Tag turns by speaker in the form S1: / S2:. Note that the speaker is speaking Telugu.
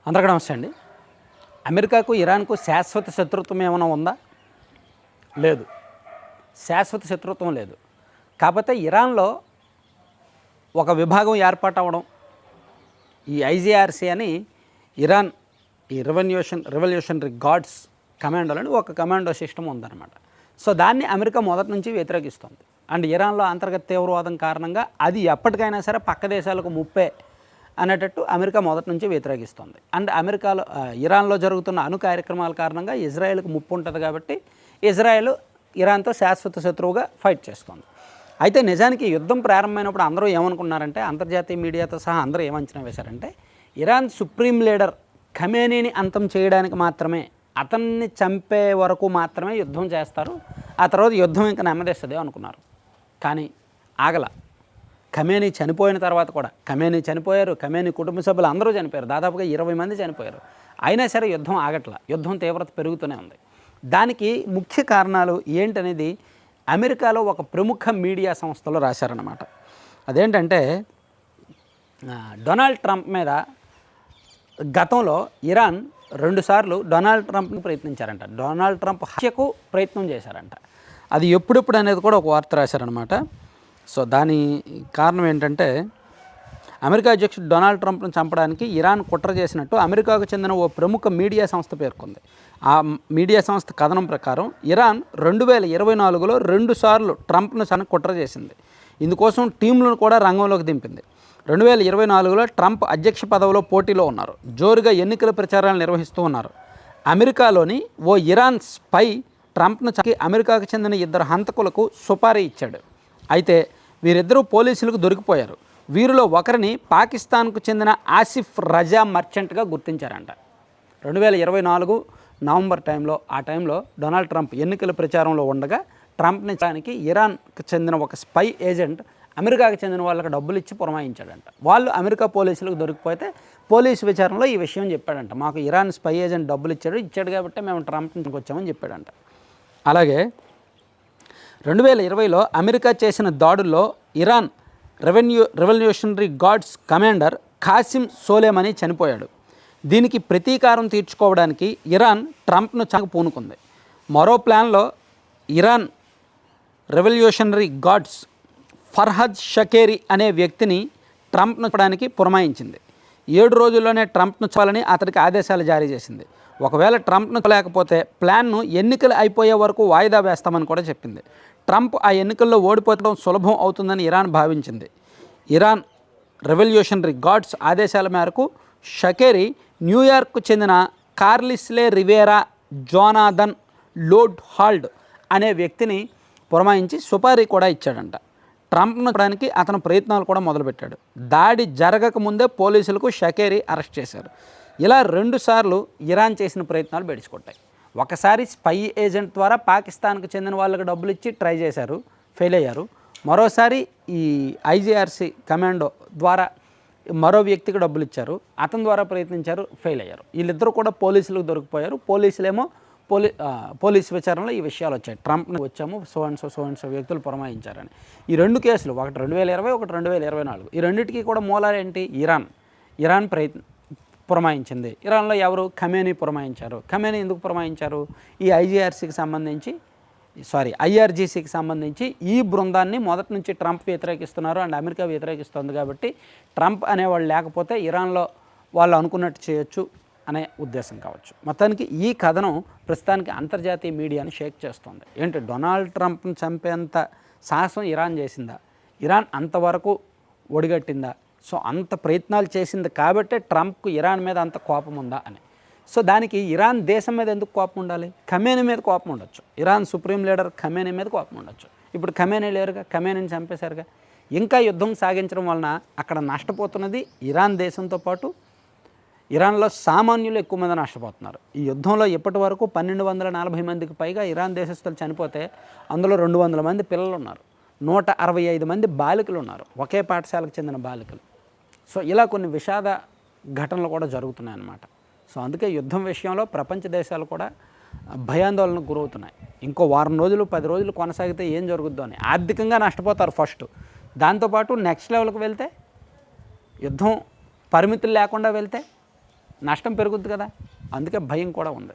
S1: అందరికీ నమస్తే అండి. అమెరికాకు ఇరాన్కు శాశ్వత శత్రుత్వం ఏమైనా ఉందా? లేదు, శాశ్వత శత్రుత్వం లేదు. కాకపోతే ఇరాన్లో ఒక విభాగం ఏర్పాటు అవ్వడం, ఈ ఐజీఆర్సీ అని ఇరాన్ ఈ రెవల్యూషనరీ గార్డ్స్ కమాండోలు అని ఒక కమాండో సిస్టమ్ ఉందన్నమాట. సో దాన్ని అమెరికా మొదటి నుంచి వ్యతిరేకిస్తుంది. అండ్ ఇరాన్లో అంతర్గత తీవ్రవాదం కారణంగా అది ఎప్పటికైనా సరే పక్క దేశాలకు ముప్పే అనేటట్టు అమెరికా మొదటి నుంచి వ్యతిరేకిస్తుంది. అండ్ ఇరాన్లో జరుగుతున్న అణు కార్యక్రమాల కారణంగా ఇజ్రాయెల్కి ముప్పు ఉంటుంది కాబట్టి ఇజ్రాయెల్ ఇరాన్తో శాశ్వత శత్రువుగా ఫైట్ చేస్తుంది. అయితే నిజానికి యుద్ధం ప్రారంభమైనప్పుడు అందరూ ఏమనుకున్నారంటే, అంతర్జాతీయ మీడియాతో సహా అందరూ ఏమంచనా వేశారంటే, ఇరాన్ సుప్రీం లీడర్ ఖమేనీని అంతం చేయడానికి మాత్రమే, అతన్ని చంపే వరకు మాత్రమే యుద్ధం చేస్తారు, ఆ తర్వాత యుద్ధం ఇంకా నెమ్మదిస్తుంది అనుకున్నారు. కానీ ఆగల. ఖమేనీ చనిపోయిన తర్వాత కూడా ఖమేనీ చనిపోయారు, ఖమేనీ కుటుంబ సభ్యులు అందరూ చనిపోయారు, దాదాపుగా 20 మంది చనిపోయారు. అయినా సరే యుద్ధం ఆగట్లా, యుద్ధం తీవ్రత పెరుగుతూనే ఉంది. దానికి ముఖ్య కారణాలు ఏంటనేది అమెరికాలో ఒక ప్రముఖ మీడియా సంస్థలో రాశారన్నమాట. అదేంటంటే, డొనాల్డ్ ట్రంప్ మీద గతంలో ఇరాన్ 2 సార్లు డొనాల్డ్ ట్రంప్ని ప్రయత్నించారంట. డొనాల్డ్ ట్రంప్ హత్యకు ప్రయత్నం చేశారంట. అది ఎప్పుడెప్పుడు అనేది కూడా ఒక వార్త రాశారనమాట. సో దాని కారణం ఏంటంటే, అమెరికా అధ్యక్షుడు డొనాల్డ్ ట్రంప్ను చంపడానికి ఇరాన్ కుట్ర చేసినట్టు అమెరికాకు చెందిన ఓ ప్రముఖ మీడియా సంస్థ పేర్కొంది. ఆ మీడియా సంస్థ కథనం ప్రకారం ఇరాన్ 2024లో 2 సార్లు ట్రంప్ను కుట్ర చేసింది. ఇందుకోసం టీంలను కూడా రంగంలోకి దింపింది. 2024లో ట్రంప్ అధ్యక్ష పదవిలో పోటీలో ఉన్నారు. జోరుగా ఎన్నికల ప్రచారాలు నిర్వహిస్తూ ఉన్నారు. అమెరికాలోని ఓ ఇరాన్ స్పై ట్రంప్ను చంపి అమెరికాకు చెందిన 2 హంతకులకు సుపారీ ఇచ్చాడు. అయితే వీరిద్దరూ పోలీసులకు దొరికిపోయారు. వీరిలో ఒకరిని పాకిస్తాన్కు చెందిన ఆసిఫ్ రజా మర్చెంట్గా గుర్తించారంట. 2024 నవంబర్ ఆ టైంలో డొనాల్డ్ ట్రంప్ ఎన్నికల ప్రచారంలో ఉండగా ట్రంప్ని చంపడానికి ఇరాన్కు చెందిన ఒక స్పై ఏజెంట్ అమెరికాకు చెందిన వాళ్ళకి డబ్బులు ఇచ్చి పురమాయించాడంట. వాళ్ళు అమెరికా పోలీసులకు దొరికిపోతే పోలీసు విచారణలో ఈ విషయం చెప్పాడంట. మాకు ఇరాన్ స్పై ఏజెంట్ డబ్బులు ఇచ్చాడు కాబట్టి మేము ట్రంప్ని వచ్చామని చెప్పాడంట. అలాగే 2020లో అమెరికా చేసిన దాడుల్లో Iran revolutionary guards commander Qasem Soleimani చనిపోయాడు. దీనికి ప్రతీకారం తీర్చుకోవడానికి ఇరాన్ ట్రంప్ను పూనుకుంది. మరో ప్లాన్లో Iran revolutionary guards Farhad Shakeri అనే వ్యక్తిని ట్రంప్ను చంపడానికి పురమాయించింది. 7 రోజుల్లోనే ట్రంప్ను చంపాలని అతడికి ఆదేశాలు జారీ చేసింది. ఒకవేళ ట్రంప్ను లేకపోతే ప్లాన్ను ఎన్నికలు అయిపోయే వరకు వాయిదా వేస్తామని కూడా చెప్పింది. ట్రంప్ ఆ ఎన్నికల్లో ఓడిపోవడం సులభం అవుతుందని ఇరాన్ భావించింది. ఇరాన్ రెవల్యూషనరీ గార్డ్స్ ఆదేశాల మేరకు షకేరీ న్యూయార్క్కు చెందిన కార్లిస్లే రివేరా జోనాథన్ లోడ్ హాల్డ్ అనే వ్యక్తిని పురమాయించి సుపారీ కూడా ఇచ్చాడంట. ట్రంప్ను చంపడానికి అతను ప్రయత్నాలు కూడా మొదలుపెట్టాడు. దాడి జరగక ముందే పోలీసులకు షకేరీ అరెస్ట్ చేశారు. ఇలా 2 సార్లు ఇరాన్ చేసిన ప్రయత్నాలు బెడిసికొట్టాయి. ఒకసారి స్పై ఏజెంట్ ద్వారా పాకిస్తాన్కు చెందిన వాళ్ళకి డబ్బులు ఇచ్చి ట్రై చేశారు, ఫెయిల్ అయ్యారు. మరోసారి ఈ ఐజీఆర్సీ కమాండో ద్వారా మరో వ్యక్తికి డబ్బులు ఇచ్చారు, అతని ద్వారా ప్రయత్నించారు, ఫెయిల్ అయ్యారు. వీళ్ళిద్దరూ కూడా పోలీసులకు దొరికిపోయారు. పోలీసులేమో పోలీసు విచారణలో ఈ విషయాలు వచ్చాయి. ట్రంప్ని వచ్చాము సో అండ్ సో వ్యక్తులు పురమాయించారని. ఈ 2 కేసులు, ఒకటి 2020, ఒకటి 2024. ఈ రెండింటికి కూడా మూలాలు ఏంటి? ఇరాన్ పురమాయించింది. ఇరాన్లో ఎవరు? ఖమేనీ పురమాయించారు. ఖమేనీ ఎందుకు పురమాయించారు? ఈ ఐఆర్జీసీకి సంబంధించి ఈ బృందాన్ని మొదటి నుంచి ట్రంప్ వ్యతిరేకిస్తున్నారు అండ్ అమెరికా వ్యతిరేకిస్తుంది. కాబట్టి ట్రంప్ అనేవాళ్ళు లేకపోతే ఇరాన్లో వాళ్ళు అనుకున్నట్టు చేయొచ్చు అనే ఉద్దేశం కావచ్చు. మొత్తానికి ఈ కథనం ప్రస్తుతానికి అంతర్జాతీయ మీడియాని షేక్ చేస్తుంది. ఏంటి, డొనాల్డ్ ట్రంప్ని చంపేంత సాహసం ఇరాన్ చేసిందా? ఇరాన్ అంతవరకు ఒడిగట్టిందా? సో అంత ప్రయత్నాలు చేసింది కాబట్టే ట్రంప్కు ఇరాన్ మీద అంత కోపం ఉందా అని. సో దానికి ఇరాన్ దేశం మీద ఎందుకు కోపం ఉండాలి? ఖమేనీ మీద కోపం ఉండొచ్చు. ఇరాన్ సుప్రీం లీడర్ ఖమేనీ మీద కోపం ఉండొచ్చు. ఇప్పుడు ఖమేనీ లేరుగా, ఖమేనీని చంపేశారుగా. ఇంకా యుద్ధం సాగించడం వలన అక్కడ నష్టపోతున్నది ఇరాన్ దేశంతో పాటు ఇరాన్లో సామాన్యులు ఎక్కువ మంది నష్టపోతున్నారు. ఈ యుద్ధంలో ఇప్పటి వరకు 1240 మందికి పైగా ఇరాన్ దేశస్తులు చనిపోతే అందులో 200 మంది పిల్లలు ఉన్నారు, 165 మంది బాలికలు ఉన్నారు, ఒకే పాఠశాలకు చెందిన బాలికలు. సో ఇలా కొన్ని విషాద ఘటనలు కూడా జరుగుతున్నాయి అన్నమాట. సో అందుకే యుద్ధం విషయంలో ప్రపంచ దేశాలు కూడా భయాందోళనకు గురవుతున్నాయి. ఇంకో వారం రోజులు 10 రోజులు కొనసాగితే ఏం జరుగుద్దో అని. ఆర్థికంగా నష్టపోతారు ఫస్ట్. దాంతోపాటు నెక్స్ట్ లెవెల్కి వెళ్తే, యుద్ధం పరిమితులు లేకుండా వెళ్తే నష్టం పెరుగుద్ది కదా, అందుకే భయం కూడా ఉంది.